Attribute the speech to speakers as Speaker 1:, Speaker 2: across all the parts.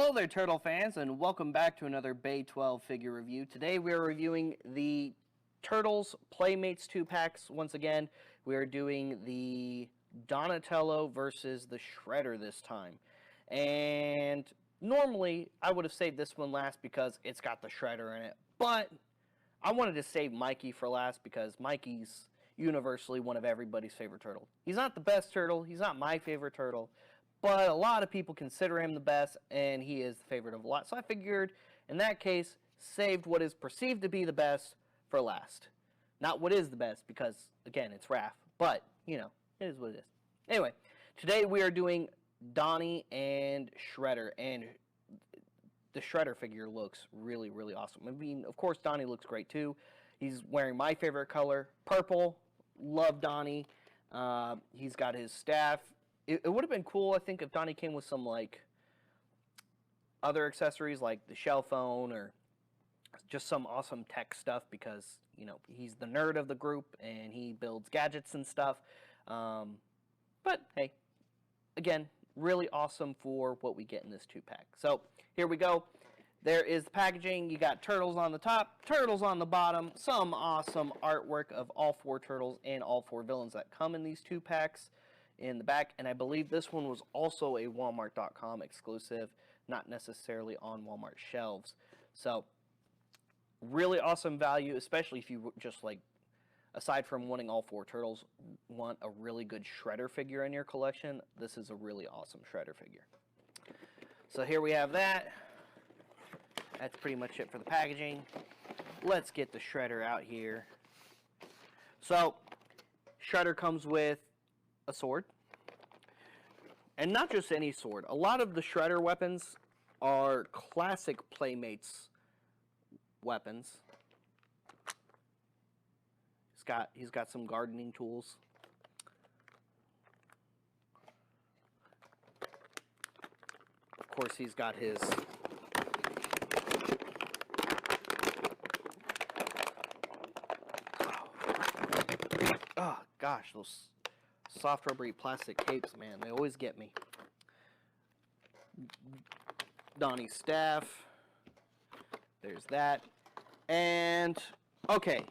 Speaker 1: Hello there, Turtle fans, and welcome back to another Bay 12 figure review. Today we are reviewing the Turtles Playmates 2-packs. Once again, we are doing the Donatello versus the Shredder this time. And normally, I would have saved this one last because it's got the Shredder in it. But I wanted to save Mikey for last because Mikey's universally one of everybody's favorite turtle. He's not the best turtle. He's not my favorite turtle. But a lot of people consider him the best, and he is the favorite of a lot. So I figured, in that case, saved what is perceived to be the best for last. Not what is the best, because, again, it's Raph. But, you know, it is what it is. Anyway, today we are doing Donnie and Shredder, and the Shredder figure looks really, really awesome. I mean, of course, Donnie looks great, too. He's wearing my favorite color, purple. Love Donnie. He's got his staff. It would have been cool, I think, if Donnie came with some, like, other accessories, like the shell phone or just some awesome tech stuff because, you know, he's the nerd of the group and he builds gadgets and stuff. But, hey, again, really awesome for what we get in this 2-pack. So, here we go. There is the packaging. You got turtles on the top, turtles on the bottom, some awesome artwork of all 4 turtles and all 4 villains that come in these 2-packs. In the back, and I believe this one was also a Walmart.com exclusive, not necessarily on Walmart shelves. So, really awesome value, especially if you just, like, aside from wanting all 4 turtles, want a really good Shredder figure in your collection. This is a really awesome Shredder figure. So here we have that. That's pretty much it for the packaging. Let's get the Shredder out here. So, Shredder comes with a sword, and not just any sword. A lot of the Shredder weapons are classic Playmates weapons. He's got some gardening tools. Of course, he's got his oh gosh, those soft rubbery plastic capes, man, they always get me. Donnie's staff. There's that. And, okay.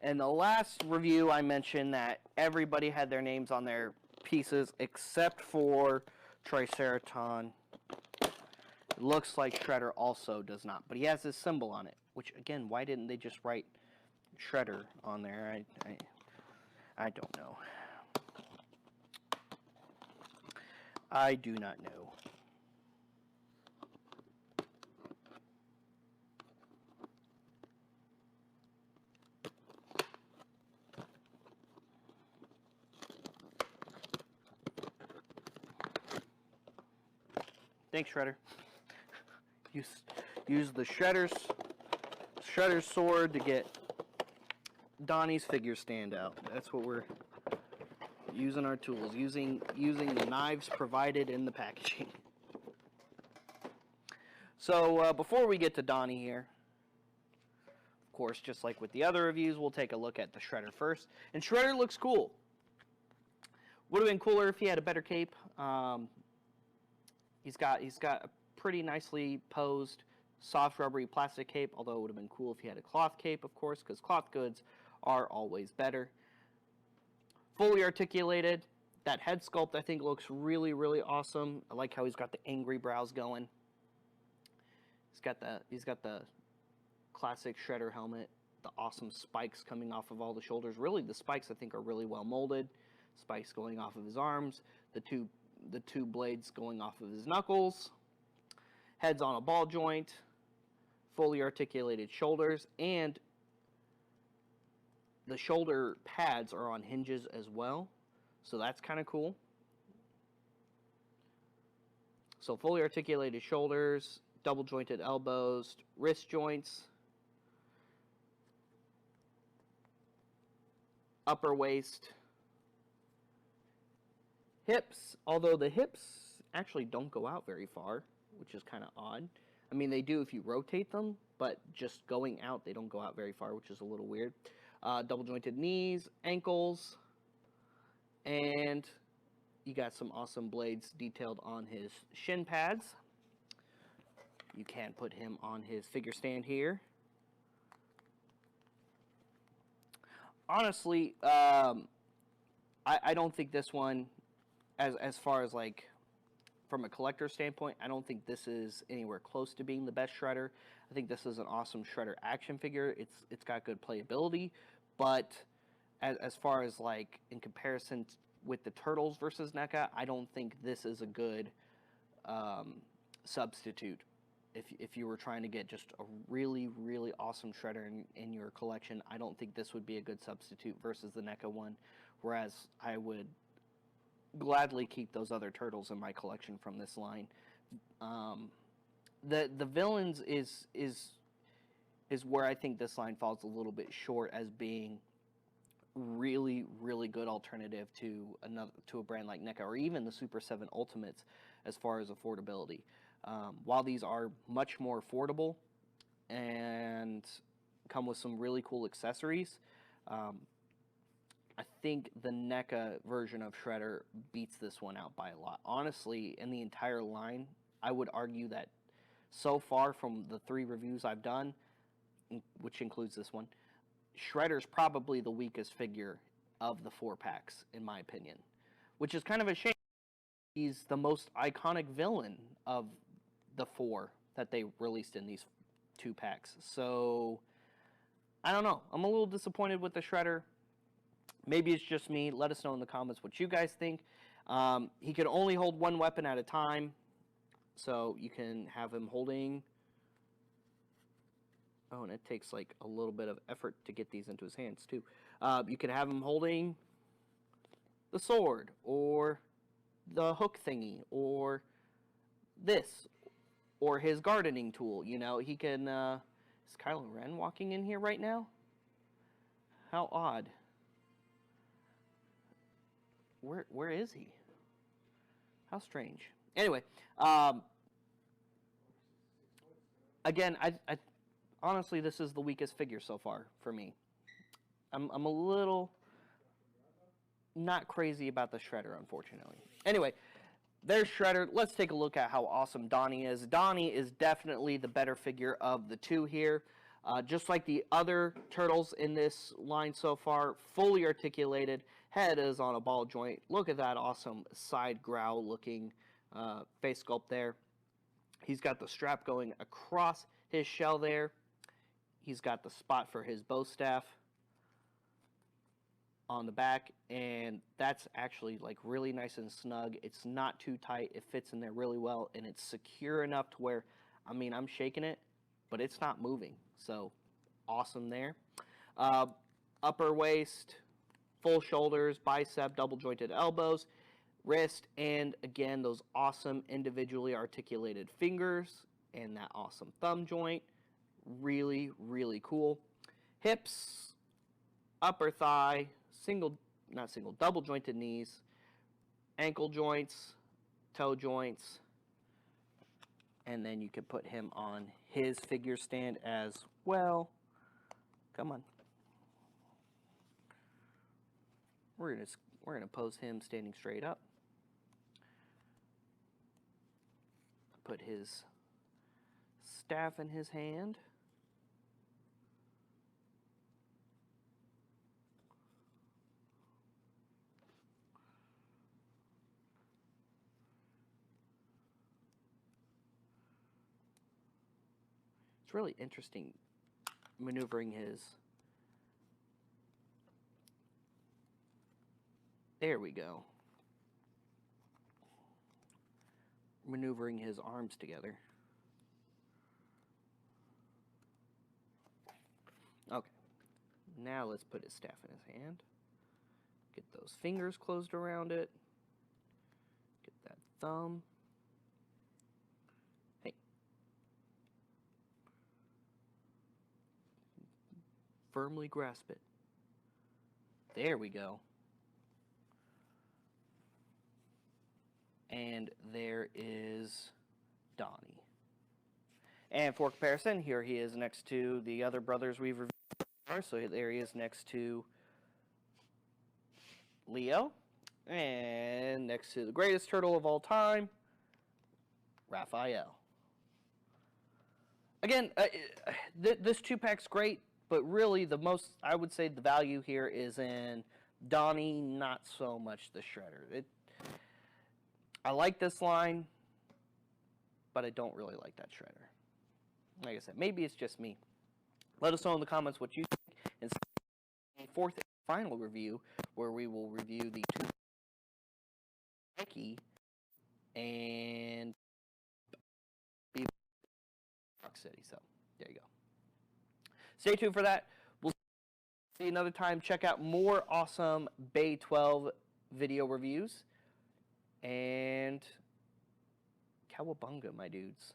Speaker 1: In the last review, I mentioned that everybody had their names on their pieces except for Triceraton. It looks like Shredder also does not, but he has his symbol on it. Which, again, why didn't they just write Shredder on there? I don't know. I do not know. Thanks, Shredder. Use the Shredder's sword to get Donnie's figure stand out. That's what we're using, our tools, using the knives provided in the packaging. So before we get to Donnie here, of course, just like with the other reviews, we'll take a look at the Shredder first. And Shredder looks cool. Would have been cooler if he had a better cape. He's got a pretty nicely posed soft rubbery plastic cape, although it would have been cool if he had a cloth cape, of course, because cloth goods are always better. Fully articulated. That head sculpt, I think, looks really, really awesome. I like how he's got the angry brows going. He's got the classic Shredder helmet. The awesome spikes coming off of all the shoulders. Really, the spikes, I think, are really well molded. Spikes going off of his arms. The two blades going off of his knuckles. Head's on a ball joint. Fully articulated shoulders. And the shoulder pads are on hinges as well, so that's kind of cool. So fully articulated shoulders, double jointed elbows, wrist joints, upper waist, hips, although the hips actually don't go out very far, which is kind of odd. I mean, they do if you rotate them, but just going out, they don't go out very far, which is a little weird. Double jointed knees, ankles, and you got some awesome blades detailed on his shin pads. You can put him on his figure stand here. Honestly, I don't think this one, as far as like from a collector standpoint, I don't think this is anywhere close to being the best Shredder. I think this is an awesome Shredder action figure. It's got good playability, but as far as like in comparison with the Turtles versus NECA, I don't think this is a good substitute. If you were trying to get just a really, really awesome Shredder in your collection, I don't think this would be a good substitute versus the NECA one, whereas I would gladly keep those other Turtles in my collection from this line. The villains is where I think this line falls a little bit short as being really, really good alternative to a brand like NECA or even the Super 7 Ultimates as far as affordability. While these are much more affordable and come with some really cool accessories, I think the NECA version of Shredder beats this one out by a lot. Honestly, in the entire line, I would argue that so far from the 3 reviews I've done, which includes this one, Shredder's probably the weakest figure of the 4 packs, in my opinion. Which is kind of a shame. He's the most iconic villain of the 4 that they released in these 2 packs. So, I don't know. I'm a little disappointed with the Shredder. Maybe it's just me. Let us know in the comments what you guys think. He can only hold 1 weapon at a time. So you can have him holding... Oh, and it takes like a little bit of effort to get these into his hands too. You can have him holding the sword, or the hook thingy, or this, or his gardening tool. You know, he can... is Kylo Ren walking in here right now? How odd. Where is he? How strange. Anyway, again, I honestly, this is the weakest figure so far for me. I'm a little not crazy about the Shredder, unfortunately. Anyway, there's Shredder. Let's take a look at how awesome Donnie is. Donnie is definitely the better figure of the 2 here. Just like the other Turtles in this line so far, fully articulated. Head is on a ball joint. Look at that awesome side growl looking face sculpt there. He's got the strap going across his shell there. He's got the spot for his bow staff on the back, and that's actually like really nice and snug. It's not too tight. It fits in there really well, and it's secure enough to where, I mean, I'm shaking it, but it's not moving. So awesome there. Upper waist, full shoulders, bicep, double jointed elbows, wrist, and again, those awesome individually articulated fingers and that awesome thumb joint. Really, really cool. Hips, upper thigh, double jointed knees, ankle joints, toe joints, and then you can put him on his figure stand as well. Come on. We're gonna pose him standing straight up. Put his staff in his hand. It's really interesting maneuvering his... There we go. Maneuvering his arms together. Okay. Now let's put his staff in his hand. Get those fingers closed around it. Get that thumb. Hey. Firmly grasp it. There we go. And there is Donnie. And for comparison, here he is next to the other brothers we've reviewed. So there he is next to Leo. And next to the greatest turtle of all time, Raphael. again, this 2-pack's great, but really the most, I would say the value here is in Donnie, not so much the Shredder. I like this line, but I don't really like that Shredder. Like I said, maybe it's just me. Let us know in the comments what you think. And the fourth and final review, where we will review the Nike and Rock City. So there you go. Stay tuned for that. We'll see you another time. Check out more awesome Bay 12 video reviews. And cowabunga, my dudes.